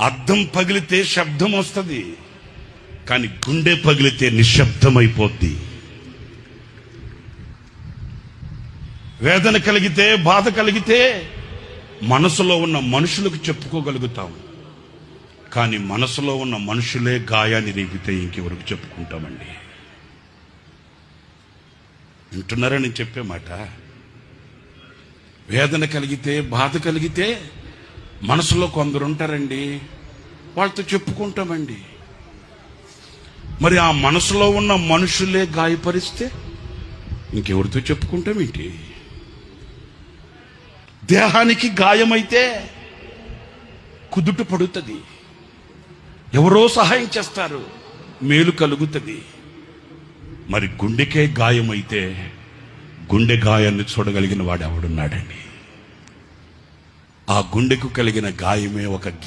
అద్దం పగిలితే శబ్దం వస్తుంది, కానీ గుండె పగిలితే నిశ్శబ్దమైపోద్ది. వేదన కలిగితే, బాధ కలిగితే మనసులో ఉన్న మనుషులకు చెప్పుకోగలుగుతాం, కానీ మనసులో ఉన్న మనుషులే గాయాన్ని రేపితే ఇంకెవరికి చెప్పుకుంటామండి? వింటున్నారా నేను చెప్పే మాట? వేదన కలిగితే, బాధ కలిగితే మనసులో కొందరు ఉంటారండి, వాళ్ళతో చెప్పుకుంటామండి. మరి ఆ మనసులో ఉన్న మనుషులే గాయపరిస్తే ఇంకెవరితో చెప్పుకుంటామేంటి? దేహానికి గాయమైతే కుదుట పడుతుంది, ఎవరో సహాయం చేస్తారు, మేలు కలుగుతుంది. మరి గుండెకే గాయమైతే గుండె గాయాన్ని చూడగలిగిన వాడు ఎవడున్నాడండి? ఆ గుండెకు కలిగిన గాయమే ఒక